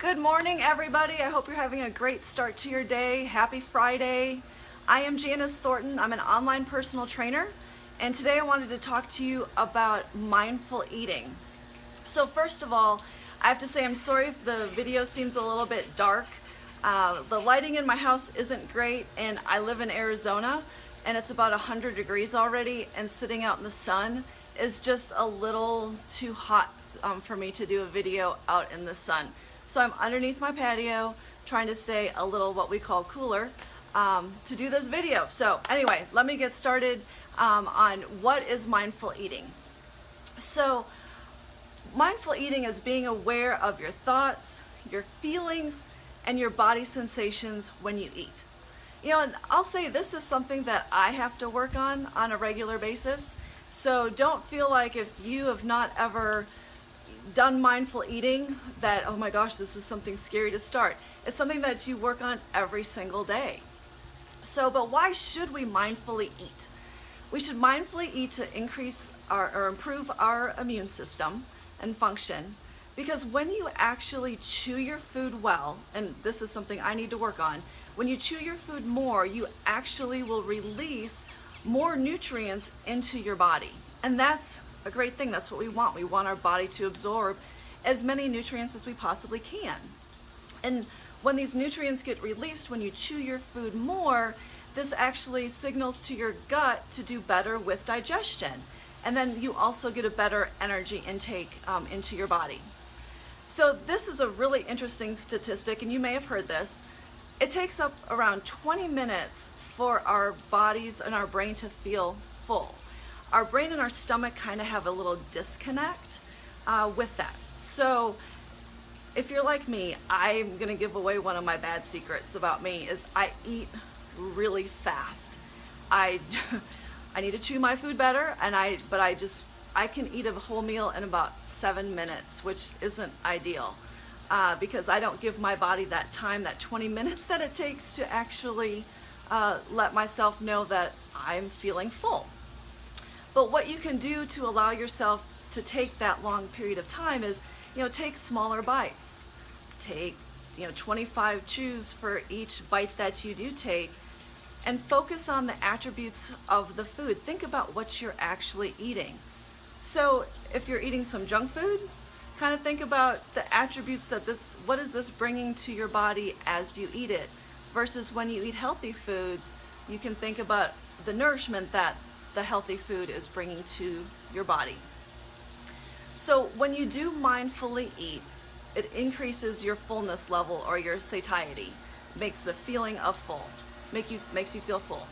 Good morning, everybody. I hope you're having a great start to your day. Happy Friday. I am Janice Thornton. I'm an online personal trainer, and today I wanted to talk to you about mindful eating. So first of all, I have to say I'm sorry if the video seems a little bit dark. The lighting in my house isn't great, and I live in Arizona, and it's about 100 degrees already, and sitting out in the sun is just a little too hot for me to do a video out in the sun. So I'm underneath my patio trying to stay a little what we call cooler to do this video. So anyway, let me get started on what is mindful eating. So mindful eating is being aware of your thoughts, your feelings, and your body sensations when you eat. You know, and I'll say this is something that I have to work on a regular basis. So don't feel like if you have not ever done mindful eating that, oh my gosh, this is something scary to start. It's something that you work on every single day. So, but why should we mindfully eat? We should mindfully eat to increase or improve our immune system and function, because when you actually chew your food well, and this is something I need to work on, when you chew your food more, you actually will release more nutrients into your body. And that's a great thing. That's what we want. We want our body to absorb as many nutrients as we possibly can. And when these nutrients get released, when you chew your food more, this actually signals to your gut to do better with digestion. And then you also get a better energy intake into your body. So this is a really interesting statistic, and you may have heard this. It takes up around 20 minutes for our bodies and our brain to feel full. Our brain and our stomach kind of have a little disconnect with that. So if you're like me, I'm gonna give away one of my bad secrets about me is I eat really fast. I need to chew my food better, and I can eat a whole meal in about 7 minutes, which isn't ideal because I don't give my body that time, that 20 minutes that it takes to actually let myself know that I'm feeling full. But what you can do to allow yourself to take that long period of time is, take smaller bites. Take, 25 chews for each bite that you do take, and focus on the attributes of the food. Think about what you're actually eating. So if you're eating some junk food, kind of think about the attributes that what is this bringing to your body as you eat it, versus when you eat healthy foods, you can think about the nourishment that the healthy food is bringing to your body. So when you do mindfully eat, it increases your fullness level or your satiety, makes the feeling of full, makes you feel full.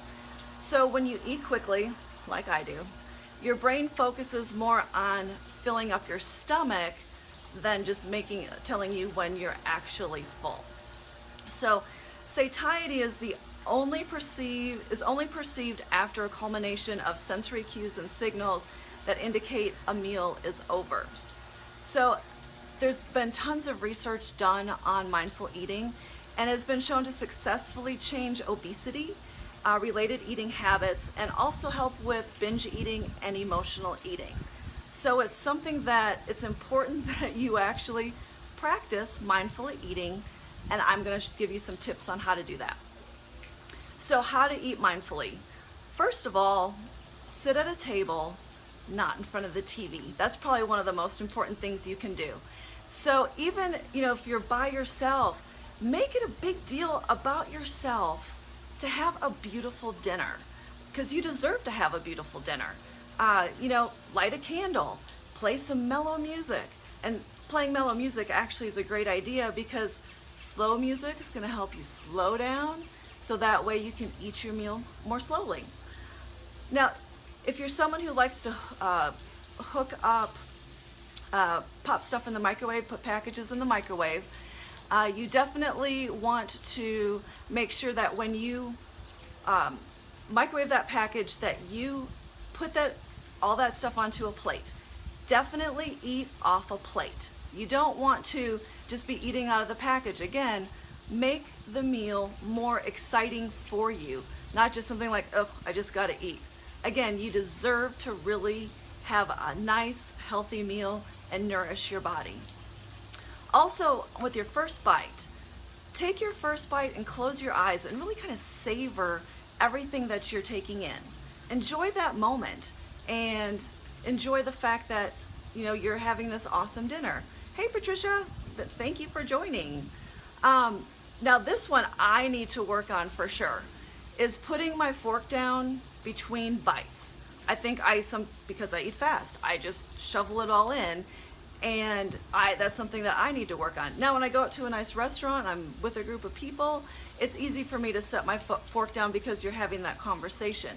So when you eat quickly, like I do, your brain focuses more on filling up your stomach than just telling you when you're actually full. So satiety is only perceived after a culmination of sensory cues and signals that indicate a meal is over. So there's been tons of research done on mindful eating, and has been shown to successfully change obesity, related eating habits, and also help with binge eating and emotional eating. So it's something that it's important that you actually practice mindfully eating, and I'm going to give you some tips on how to do that. So how to eat mindfully. First of all, sit at a table, not in front of the TV. That's probably one of the most important things you can do. So even, if you're by yourself, make it a big deal about yourself to have a beautiful dinner, because you deserve to have a beautiful dinner. Light a candle, play some mellow music. And playing mellow music actually is a great idea, because slow music is going to help you slow down, so that way you can eat your meal more slowly. Now, if you're someone who likes to hook up, pop stuff in the microwave, put packages in the microwave, you definitely want to make sure that when you microwave that package, that you put all that stuff onto a plate. Definitely eat off a plate. You don't want to just be eating out of the package. Again, make the meal more exciting for you, not just something like, oh, I just got to eat. Again, you deserve to really have a nice, healthy meal and nourish your body. Also, with your first bite, take your first bite and close your eyes and really kind of savor everything that you're taking in. Enjoy that moment and enjoy the fact that, you know, you're having this awesome dinner. Hey Patricia, thank you for joining. Now this one I need to work on for sure, is putting my fork down between bites. I think because I eat fast, I just shovel it all in, and that's something that I need to work on. Now when I go out to a nice restaurant, I'm with a group of people, it's easy for me to set my fork down because you're having that conversation.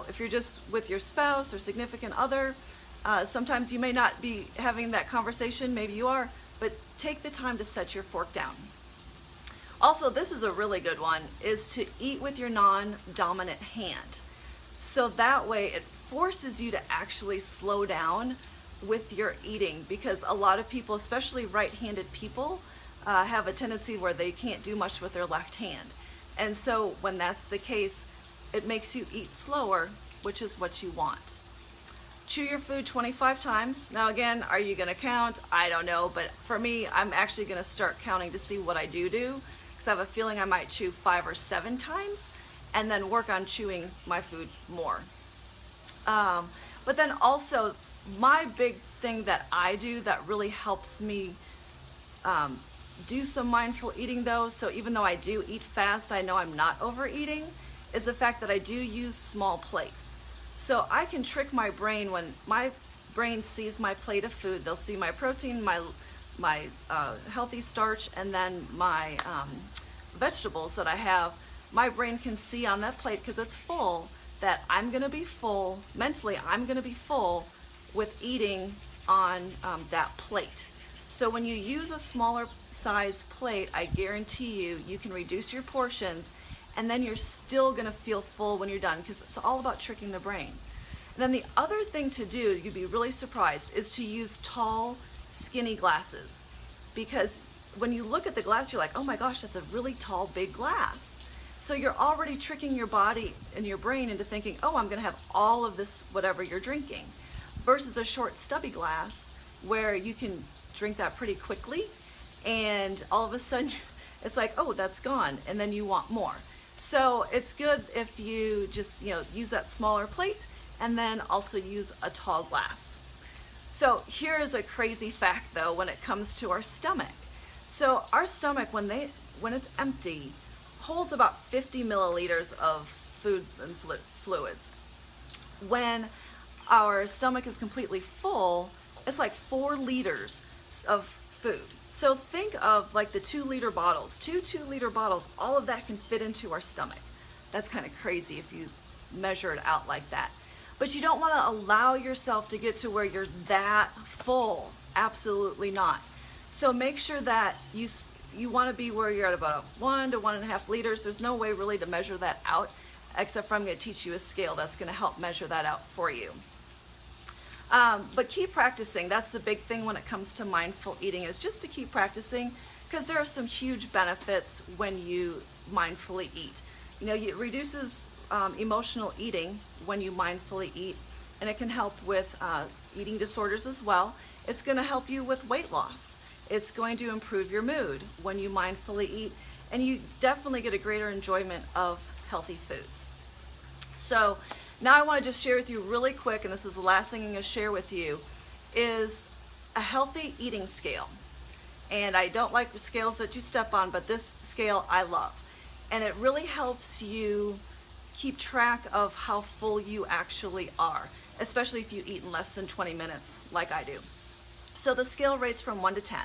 If you're just with your spouse or significant other, sometimes you may not be having that conversation, maybe you are, but take the time to set your fork down. Also, this is a really good one, is to eat with your non-dominant hand. So that way it forces you to actually slow down with your eating, because a lot of people, especially right-handed people, have a tendency where they can't do much with their left hand. And so when that's the case, it makes you eat slower, which is what you want. Chew your food 25 times. Now again, are you gonna count? I don't know, but for me, I'm actually gonna start counting to see what I do, because I have a feeling I might chew 5 or 7 times and then work on chewing my food more. But then also, my big thing that I do that really helps me do some mindful eating though, so even though I do eat fast, I know I'm not overeating, is the fact that I do use small plates. So I can trick my brain. When my brain sees my plate of food, they'll see my protein, my healthy starch, and then my vegetables that I have. My brain can see on that plate, because it's full, that I'm gonna be full, mentally I'm gonna be full with eating on that plate. So when you use a smaller size plate, I guarantee you can reduce your portions, and then you're still gonna feel full when you're done, because it's all about tricking the brain. And then the other thing to do, you'd be really surprised, is to use tall, skinny glasses. Because when you look at the glass, you're like, oh my gosh, that's a really tall, big glass. So you're already tricking your body and your brain into thinking, oh, I'm gonna have all of this, whatever you're drinking, versus a short, stubby glass where you can drink that pretty quickly, and all of a sudden it's like, oh, that's gone, and then you want more. So it's good if you just, use that smaller plate and then also use a tall glass. So here is a crazy fact though when it comes to our stomach. So our stomach, when it's empty, holds about 50 milliliters of food and fluids. When our stomach is completely full, it's like 4 liters of food. So think of like the 2-liter bottles, two 2-liter bottles, all of that can fit into our stomach. That's kind of crazy if you measure it out like that. But you don't want to allow yourself to get to where you're that full. Absolutely not. So make sure that you want to be where you're at about 1 to 1.5 liters. There's no way really to measure that out, except for I'm going to teach you a scale that's going to help measure that out for you. But keep practicing. That's the big thing when it comes to mindful eating, is just to keep practicing, because there are some huge benefits when you mindfully eat. It reduces emotional eating when you mindfully eat, and it can help with eating disorders as well. It's going to help you with weight loss. It's going to improve your mood when you mindfully eat, and you definitely get a greater enjoyment of healthy foods. So now I want to just share with you really quick, and this is the last thing I'm going to share with you, is a healthy eating scale. And I don't like the scales that you step on, but this scale I love. And it really helps you keep track of how full you actually are, especially if you eat in less than 20 minutes like I do. So the scale rates from 1 to 10.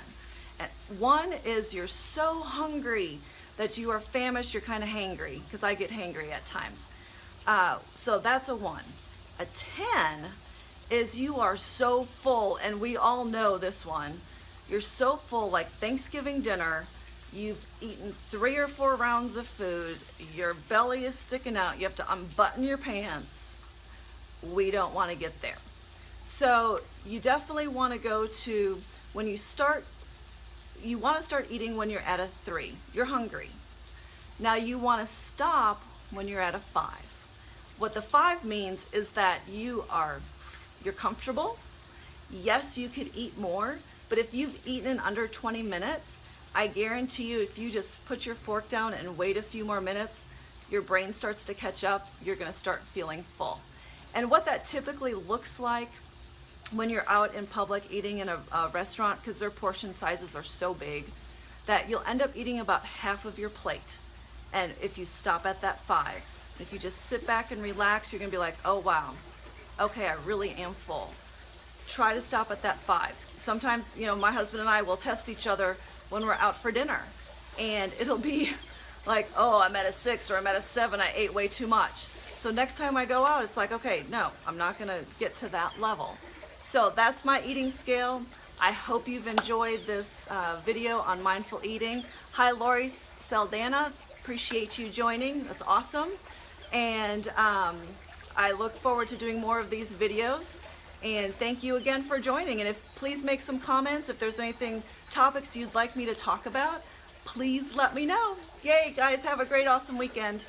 And 1 is you're so hungry that you are famished, you're kind of hangry, because I get hangry at times. So that's a 1. A 10 is you are so full, and we all know this one. You're so full, like Thanksgiving dinner, you've eaten 3 or 4 rounds of food, your belly is sticking out, you have to unbutton your pants. We don't want to get there. So you definitely want to go to, when you want to start eating when you're at a 3. You're hungry. Now you want to stop when you're at a 5. What the 5 means is that you're comfortable. Yes, you could eat more, But if you've eaten in under 20 minutes, I guarantee you if you just put your fork down and wait a few more minutes, your brain starts to catch up, you're gonna start feeling full. And what that typically looks like when you're out in public eating in a restaurant, because their portion sizes are so big, that you'll end up eating about half of your plate. And if you stop at that 5, if you just sit back and relax, you're gonna be like, oh wow, okay, I really am full. Try to stop at that 5. Sometimes, you know, my husband and I will test each other when we're out for dinner, and it'll be like, oh, I'm at a 6 or I'm at a 7, I ate way too much. So next time I go out, it's like, okay, no, I'm not gonna get to that level. So that's my eating scale. I hope you've enjoyed this video on mindful eating. Hi, Lori Saldana, appreciate you joining, that's awesome. And I look forward to doing more of these videos. And thank you again for joining. And please make some comments if there's anything, topics you'd like me to talk about, please let me know. Yay, guys, have a great, awesome weekend.